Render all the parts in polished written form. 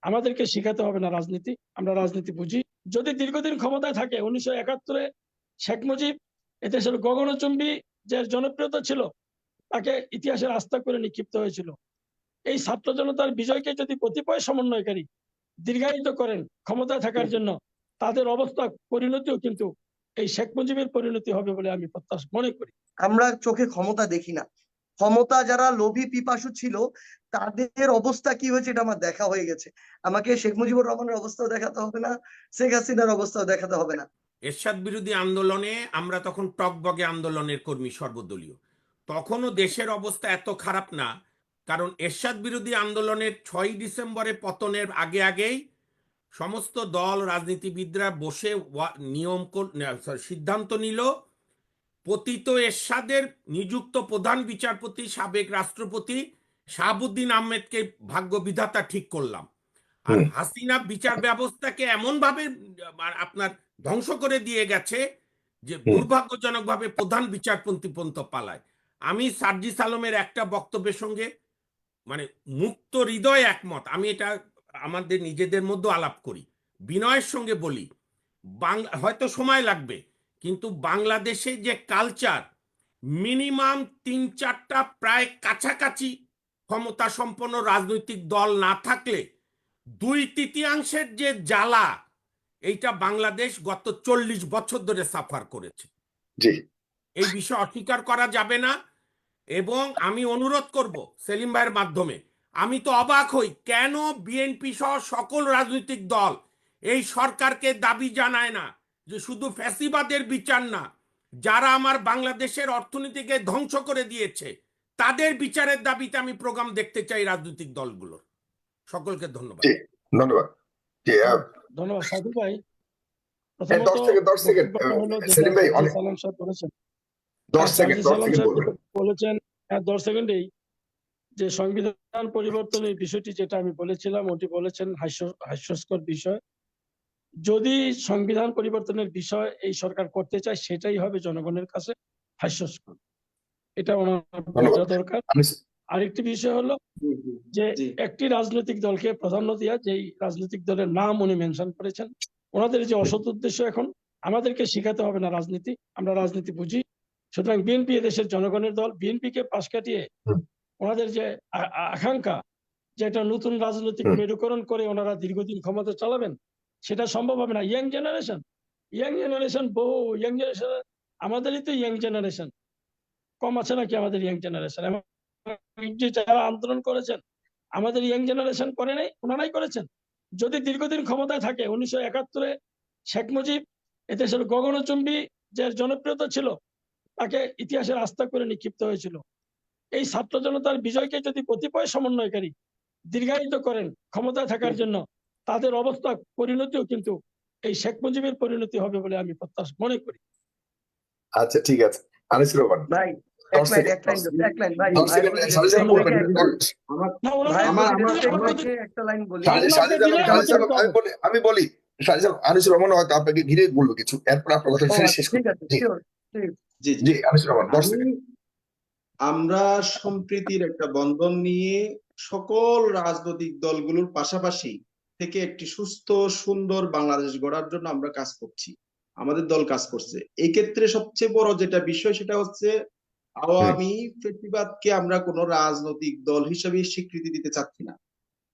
আমাদেরকে শিখাতে হবে না রাজনীতি, আমরা রাজনীতি বুঝি। যদি দীর্ঘদিন ক্ষমতায় থাকে, 1971-এ শেখ মুজিব এদেশের গগনচুম্বী যে জনপ্রিয়তা ছিল, তাকে ইতিহাসের আস্থা করে নিক্ষিপ্ত হয়েছিল। এই ছাত্র জনতার বিজয়কে যদি কতিপয় সমন্বয়কারী দীর্ঘায়িত করেন ক্ষমতায় থাকার জন্য, তাদের অবস্থা পরিণতিও কিন্তু এই শেখ মুজিবের পরিণতি হবে বলে আমি প্রত্যাশা মনে করি। আমরা চোখে ক্ষমতা দেখি না, ক্ষমতা যারা লোভী পিপাসু ছিল তাদের অবস্থা কি হয়েছে এটা আমার দেখা হয়ে গেছে। আমাকে শেখ মুজিবুর রহমানের অবস্থাও দেখাতে হবে না, শেখ হাসিনার অবস্থাও দেখাতে হবে না। এরশাদ বিরোধী আন্দোলনে আমরা তখন টকবগে আন্দোলনের কর্মী সর্বদলীয়, তখনও দেশের অবস্থা এত খারাপ না, কারণ এরশাদ বিরোধী আন্দোলনের 6ই ডিসেম্বরে পতনের আগেই সমস্ত দল রাজনীতিবিদরা বসে সিদ্ধান্ত নিল পতিত এরশাদের নিযুক্ত প্রধান বিচারপতি সাবেক রাষ্ট্রপতি শাহাবুদ্দিন আহমেদকে ভাগ্য বিধাতা ঠিক করলাম। আর হাসিনা বিচার ব্যবস্থাকে এমন ভাবে আপনার ধ্বংস করে দিয়ে গেছে যে দুর্ভাগ্যজনকভাবে প্রধান বিচারপতি পর্যন্ত পালায়। আমি সার্জিস আলমের একটা বক্তব্যের সঙ্গে মানে মুক্ত হৃদয় একমত। আমি এটা আমাদের নিজেদের মধ্যে আলাপ করি, বিনয়ের সঙ্গে বলি, বাংলা হয়তো সময় লাগবে, কিন্তু বাংলাদেশে যে কালচার, মিনিমাম 3-4টা প্রায় কাছাকাছি ক্ষমতা সম্পন্ন রাজনৈতিক দল না থাকলে 2/3 যে জ্বালা, এইটা বাংলাদেশ গত 40 বছর ধরে সাফার করেছে। এই বিষয় অস্বীকার করা যাবে না। এবং আমি অনুরোধ করব সেলিম ভাইয়ের মাধ্যমে, আমি তো অবাক হই কেন বিএনপি সহ সকল রাজনৈতিক দল এই সরকারকে দাবি জানায় না যে শুধু ফ্যাসিবাদের বিচার না, যারা আমার বাংলাদেশের অর্থনীতিকে ধ্বংস করে দিয়েছে তাদের বিচারের দাবিতে আমি প্রোগ্রাম দেখতে চাই রাজনৈতিক দলগুলোর। সকলকে ধন্যবাদ। ধন্যবাদ। ধন্যবাদ সাধু ভাই। 10 সেকেন্ড সেলিম ভাই, অনেক 10 সেকেন্ড বলেছেন 10 সেকেন্ডেই যে সংবিধান পরিবর্তনের বিষয়টি যেটা আমি বলেছিলাম, ওটি বলেছেন হাস্যস্কর বিষয়। যদি সংবিধান পরিবর্তনের বিষয় এই সরকার করতে চায়, সেটাই হবে জনগণের কাছে হাস্যস্কর, এটা ওনার বোঝা দরকার। আরেকটি বিষয় হলো যে একটি রাজনৈতিক দলকে প্রাধান্য দেওয়া, যেই রাজনৈতিক দলের নাম উনি মেনশন করেছেন, ওনাদের যে অসৎ উদ্দেশ্য, এখন আমাদেরকে শিখাতে হবে না রাজনীতি, আমরা রাজনীতি বুঝি। সুতরাং বিএনপি দেশের জনগণের দল, বিএনপিকে পাশ কাটিয়ে ওনাদের যে আকাঙ্ক্ষা যে একটা নতুন রাজনৈতিক মেরুকরণ করে ওনারা দীর্ঘদিন ক্ষমতা চালাবেন, সেটা সম্ভব হবে না। ইয়াং জেনারেশন বহু ইয়াং জেনারেশন, আমাদেরই তো ইয়াং জেনারেশন কম আছে নাকি? আমাদের ইয়াং জেনারেশন, যারা আন্দোলন করেছেন আমাদের ইয়াং জেনারেশন করে নাই, ওনারাই করেছেন। যদি দীর্ঘদিন ক্ষমতায় থাকে, 1971-এ শেখ মুজিব এদেশের গগনচুম্বী যে জনপ্রিয়তা ছিল, তাকে ইতিহাসের আস্থা করে নিক্ষিপ্ত হয়েছিল। এই ছাত্র জনতার বিজয়কে যদি কতিপয় সমন্বয়কারী দীর্ঘায়িত করেন ক্ষমতায় থাকার জন্য, তাদের অবস্থা পরিণতিও কিন্তু এই শেখ মুজিবের পরিণতি হবে বলে আমি প্রত্যাশা মনে করি। আচ্ছা, ঠিক আছে। আনিসুর রহমান ভাই, আমি বলি, আনিসুর রহমান হয়তো আপনাকে ঘিরে বলবো কিছু, এরপর আপনার কথা শেষ করি। জি আনিসুর রহমান, 10 সেকেন্ড। আমরা সম্প্রীতির একটা বন্ধন নিয়ে সকল রাজনৈতিক দলগুলোর পাশাপাশি থেকে একটি সুস্থ সুন্দর বাংলাদেশ গড়ার জন্য আমরা কাজ করছি, আমাদের দল কাজ করছে। এই ক্ষেত্রে সবচেয়ে বড় যেটা বিষয় সেটা হচ্ছে আওয়ামী ফ্যাসিবাদকে আমরা কোনো রাজনৈতিক দল হিসেবে স্বীকৃতি দিতে চাচ্ছি না,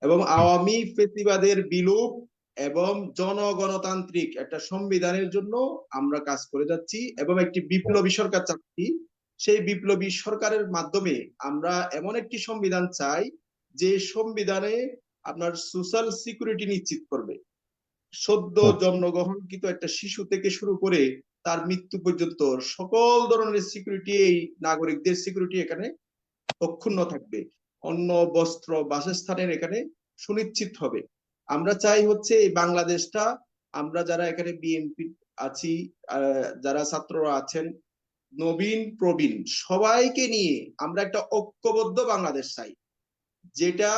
এবং আওয়ামী ফ্যাসিবাদের বিলোপ এবং জনগণতান্ত্রিক একটা সংবিধানের জন্য আমরা কাজ করে যাচ্ছি, এবং একটি বিপ্লবী সরকার চাচ্ছি। সেই বিপ্লবী সরকারের মাধ্যমে আমরা এমন একটি সংবিধান চাই যে সংবিধানে আপনার সোশ্যাল সিকিউরিটি নিশ্চিত করবে। সদ্য জন্মগ্রহণকৃত একটা শিশু থেকে শুরু করে তার মৃত্যু পর্যন্ত সকল ধরনের সিকিউরিটি, এই নাগরিকদের সিকিউরিটি এখানে অক্ষুণ্ণ থাকবে। অন্ন, বস্ত্র, বাসস্থানের এখানে সুনিশ্চিত হবে। আমরা চাই হচ্ছে এই বাংলাদেশটা, আমরা যারা এখানে বিএনপি আছি, যারা ছাত্ররা আছেন, নবীন প্রবীণ সবাইকে নিয়ে আমরা একটা ঐক্যবদ্ধ বাংলাদেশ চাই, যেটা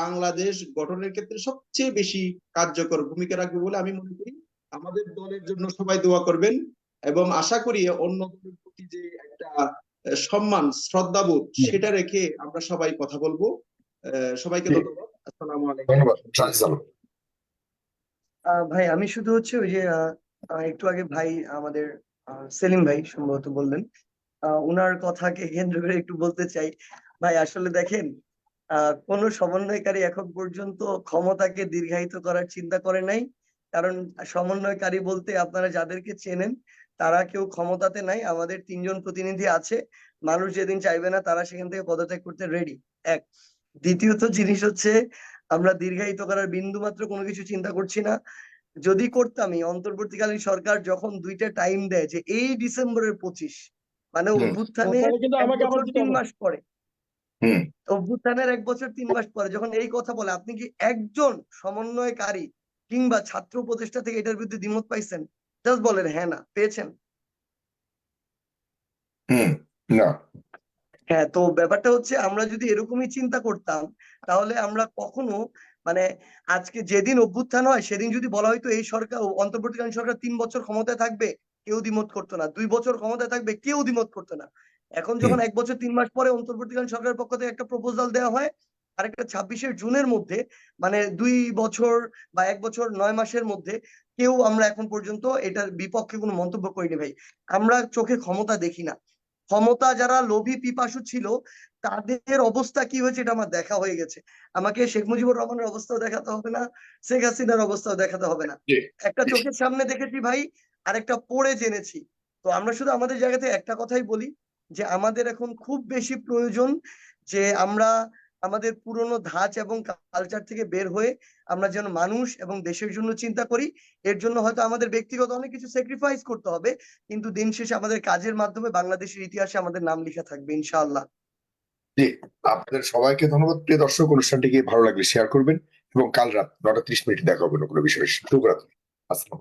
বাংলাদেশ গঠনের ক্ষেত্রে সবচেয়ে বেশি কার্যকর ভূমিকা রাখবে বলে আমি মনে করি। আমাদের দলের জন্য সবাই দোয়া করবেন, এবং আশা করি অন্য দলের প্রতি যে একটা সম্মান শ্রদ্ধাবোধ সেটা রেখে আমরা সবাই কথা বলবো। সবাইকে ধন্যবাদ। আসসালামু আলাইকুম। ধন্যবাদ সাজিদ আলম। ভাই আমি শুধু হচ্ছে ওই যে একটু আগে ভাই আমাদের সেলিম ভাই সম্ভবত বললেন, উনার কথাকে কেন্দ্র করে একটু বলতে চাই। ভাই আসলে দেখেন, কোন সমন্বয়কারী এখন পর্যন্ত ক্ষমতাকে দীর্ঘায়িত করার চিন্তা করে নাই। কারণ সমন্বয়কারী বলতে আপনারা যাদেরকে চেনেন তারা কেউ ক্ষমতাতে নাই। আমাদের 3 জন প্রতিনিধি আছে, মানুষ যেদিন চাইবে না তারা সেখান থেকে পদত্যাগ করতে রেডি। এক, দ্বিতীয়ত জিনিস হচ্ছে আমরা দীর্ঘায়িত করার বিন্দু মাত্র কোনো কিছু চিন্তা করছি না। যদি করতামই, অন্তর্বর্তীকালীন সরকার যখন 2টা টাইম দেয় যে এই ডিসেম্বরের 25, মানে অভ্যুত্থানের তাহলে কিন্তু 1 আমাকে আবার বছর দিতে 3 হবে। মাস পরে, হুম অভ্যুত্থানের 1 বছর 3 মাস পরে যখন এই কথা বলে, আপনি কি একজন সমন্বয়কারী কিংবা ছাত্র উপদেষ্টা থেকে এটার বিরুদ্ধে দ্বিমত পাইছেন? জাস্ট বলেন হ্যাঁ না পেয়েছেন। হুম না হ্যাঁ, তো ব্যাপারটা হচ্ছে আমরা যদি এরকমই চিন্তা করতাম তাহলে আমরা কখনো, মানে আজকে যেদিন অভ্যুত্থান হয় সেদিন যদি বলা হয়তো এই সরকার, অন্তর্বর্তীকালীন সরকার 3 বছর ক্ষমতায় থাকবে, কেউ দ্বিমত করতো না। 2 বছর ক্ষমতায় থাকবে, কেউ দ্বিমত করতো না। এখন যখন 1 বছর 3 মাস পরে অন্তর্বর্তীকালীন সরকারের পক্ষ থেকে একটা প্রপোজাল দেওয়া হয়, আরেকটা 26শে জুনের মধ্যে, মানে 2 বছর বা 1 বছর 9 মাসের মধ্যে, কেউ আমরা এখন পর্যন্ত এটার বিপক্ষে কোনো মন্তব্য করিনি ভাই। আমরা চোখে ক্ষমতা দেখি না। ক্ষমতা যারা লোভী পিপাসু ছিল তাদের অবস্থা কি হয়েছে এটা আমার দেখা হয়ে গেছে। আমাকে শেখ মুজিবুর রহমানের অবস্থাও দেখাতে হবে না, শেখ হাসিনার অবস্থাও দেখাতে হবে না। জি একটা চোখের সামনে দেখেছি ভাই, আর একটা পড়ে জেনেছি। তো আমরা শুধু আমাদের জায়গাতে একটা কথাই বলি যে আমাদের এখন খুব বেশি প্রয়োজন যে আমরা আমাদের পুরনো ধাঁচ এবং কালচার থেকে বের হয়ে আমরা যেন মানুষ এবং দেশের জন্য চিন্তা করি। এর জন্য হয়তো আমাদের ব্যক্তিগত অনেক কিছু স্যাক্রিফাইস করতে হবে, কিন্তু দিন শেষে আমাদের কাজের মাধ্যমে বাংলাদেশের ইতিহাসে আমাদের নাম লেখা থাকবে ইনশাআল্লাহ। জি আপনাদের সবাইকে ধন্যবাদ। প্রিয় দর্শক, অনুষ্ঠানটিকে ভালো লাগলে শেয়ার করবেন এবং কাল রাত 9টা 30 মিনিটে দেখা হবে কোনো বিষয়ে। শুভরাত্রি। আসসালাম।